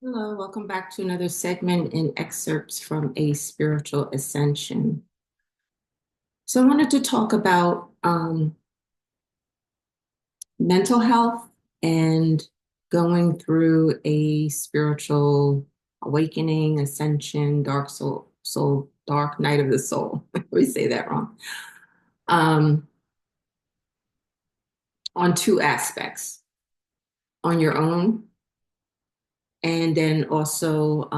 Hello, welcome back to another segment in excerpts from a Spiritual Ascension. So I wanted to talk about mental health and going through a spiritual awakening, ascension, dark night of the soul. We say that wrong. Um, on two aspects, on your own and then also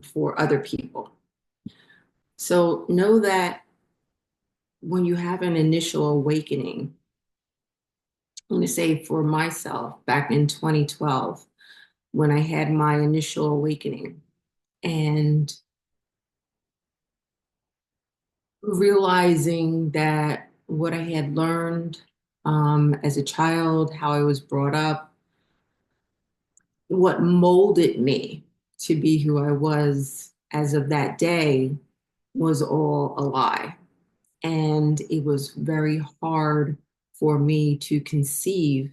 for other people. So know that when you have an initial awakening, I'm going to say for myself back in 2012, when I had my initial awakening and realizing that what I had learned as a child, how I was brought up, what molded me to be who I was as of that day was all a lie. And it was very hard for me to conceive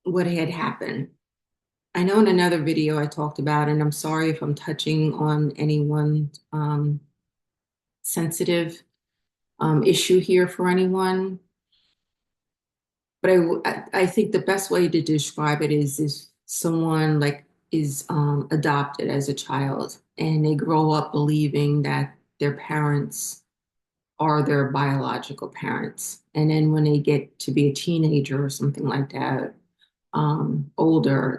what had happened. I know in another video I talked about, and I'm sorry if I'm touching on anyone sensitive issue here for anyone, but I think the best way to describe it is someone like is adopted as a child and they grow up believing that their parents are their biological parents. And then when they get to be a teenager or something like that, older,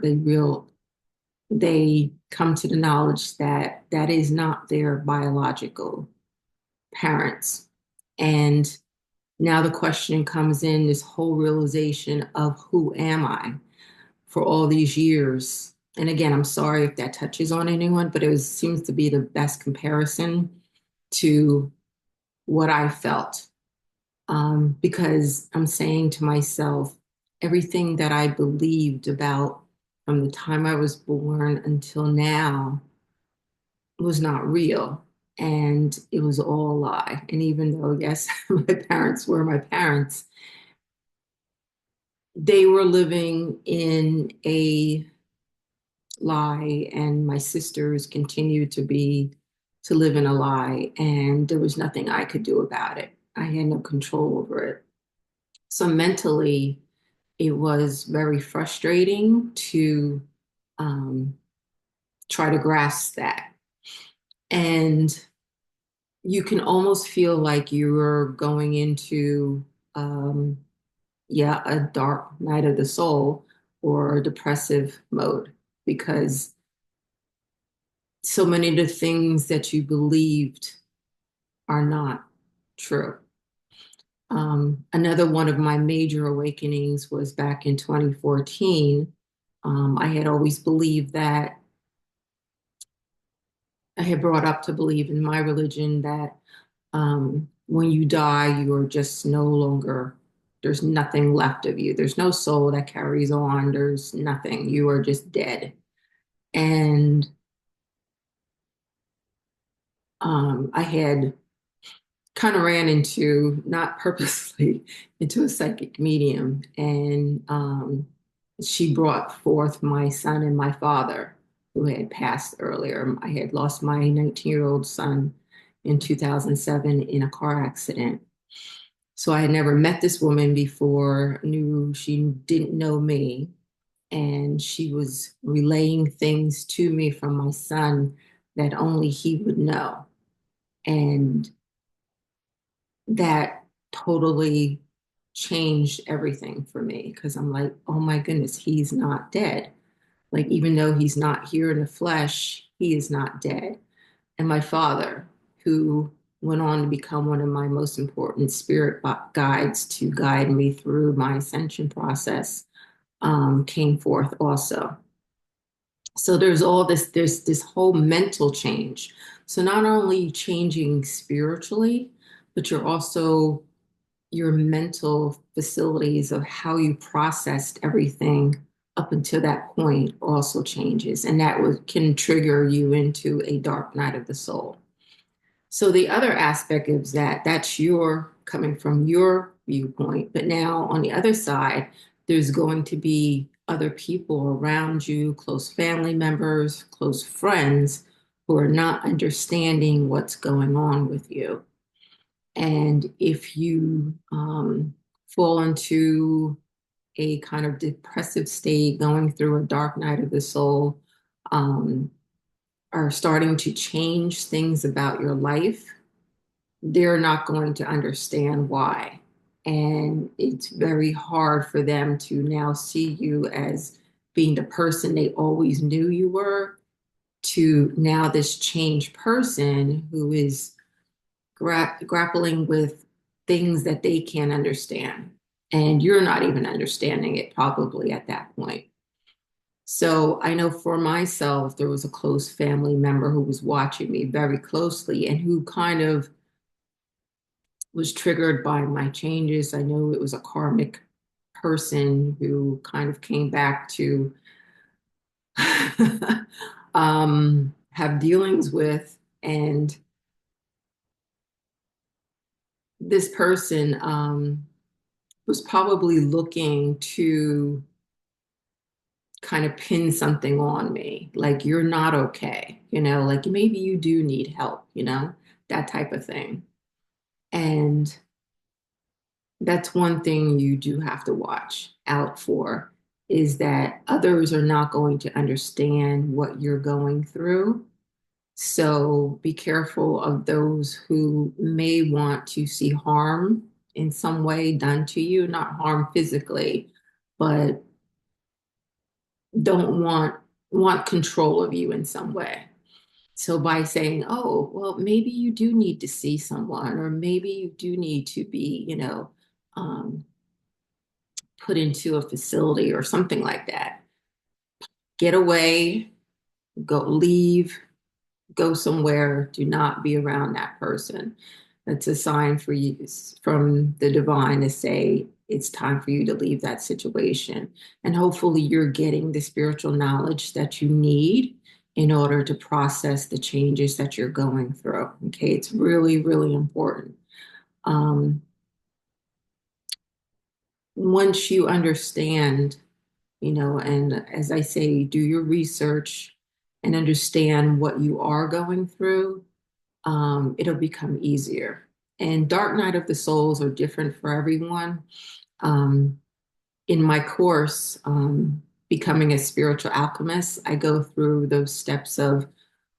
they come to the knowledge that that is not their biological parents. And now the question comes in this whole realization of who am I for all these years. And again, I'm sorry if that touches on anyone, but seems to be the best comparison to what I felt. Because I'm saying to myself, everything that I believed about from the time I was born until now was not real. And it was all a lie. And even though, yes, my parents were my parents, they were living in a lie, and my sisters continued to live in a lie, and there was nothing I could do about it. I had no control over it. So mentally, it was very frustrating to um, try to grasp that. And you can almost feel like you're going into, um, yeah, a dark night of the soul or a depressive mode because so many of the things that you believed are not true. Another one of my major awakenings was back in 2014. I had always believed that I had brought up to believe in my religion that when you die, you are just no longer, there's nothing left of you. There's no soul that carries on. There's nothing. You are just dead. And I had kind of ran into, not purposely, into a psychic medium. And she brought forth my son and my father, who had passed earlier. I had lost my 19-year-old son in 2007 in a car accident. So I had never met this woman before, knew she didn't know me. And she was relaying things to me from my son that only he would know. And that totally changed everything for me because I'm like, oh my goodness, he's not dead. Like, even though he's not here in the flesh, he is not dead. And my father, who went on to become one of my most important spirit guides to guide me through my ascension process, came forth also. So there's this whole mental change. So not only changing spiritually, but you're also your mental facilities of how you processed everything up until that point also changes, and can trigger you into a dark night of the soul. So the other aspect is that that's your coming from your viewpoint, but now on the other side, there's going to be other people around you, close family members, close friends who are not understanding what's going on with you. And if you fall into a kind of depressive state, going through a dark night of the soul, um, are starting to change things about your life, they're not going to understand why. And it's very hard for them to now see you as being the person they always knew you were, to now this changed person who is grappling with things that they can't understand. And you're not even understanding it probably at that point. So I know for myself, there was a close family member who was watching me very closely and who kind of was triggered by my changes. I know it was a karmic person who kind of came back to have dealings with. And this person was probably looking to kind of pin something on me, like, you're not okay, like maybe you do need help, that type of thing. And that's one thing you do have to watch out for, is that others are not going to understand what you're going through. So be careful of those who may want to see harm in some way done to you, not harm physically, but don't want control of you in some way. So by saying, oh, well, maybe you do need to see someone, or maybe you do need to be, um, put into a facility or something like that. Get away, go leave, go somewhere. Do not be around that person. That's a sign for you from the divine to say it's time for you to leave that situation. And hopefully you're getting the spiritual knowledge that you need in order to process the changes that you're going through. Okay, it's really, really important. Um, Once you understand, and as I say, do your research and understand what you are going through, it'll become easier. And Dark Night of the Souls are different for everyone. Um, in my course, Becoming a Spiritual Alchemist, I go through those steps of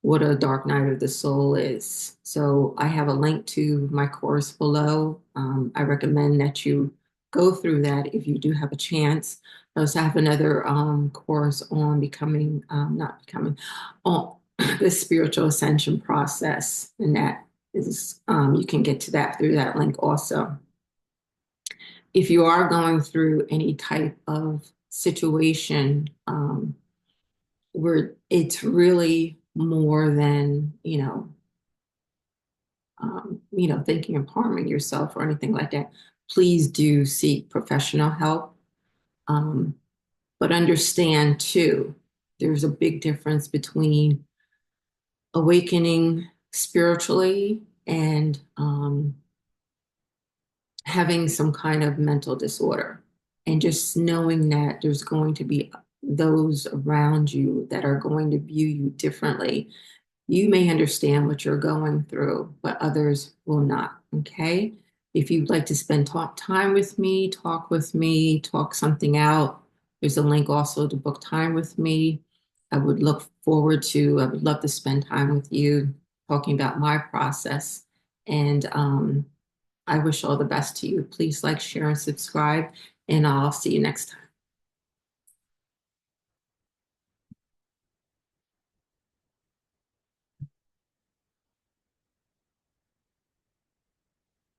what a dark night of the soul is. So I have a link to my course below. I recommend that you go through that if you do have a chance. I also have another course on not becoming, on the spiritual ascension process. And that is, you can get to that through that link also. If you are going through any type of situation where it's really more than, thinking of harming yourself or anything like that, please do seek professional help. Um, but understand too, there's a big difference between awakening spiritually and having some kind of mental disorder. And just knowing that there's going to be those around you that are going to view you differently. You may understand what you're going through, but others will not. Okay. If you'd like to spend time with me, talk with me, talk something out, there's a link also to book time with me. I would love to spend time with you talking about my process. And I wish all the best to you. Please like, share, and subscribe, and I'll see you next time.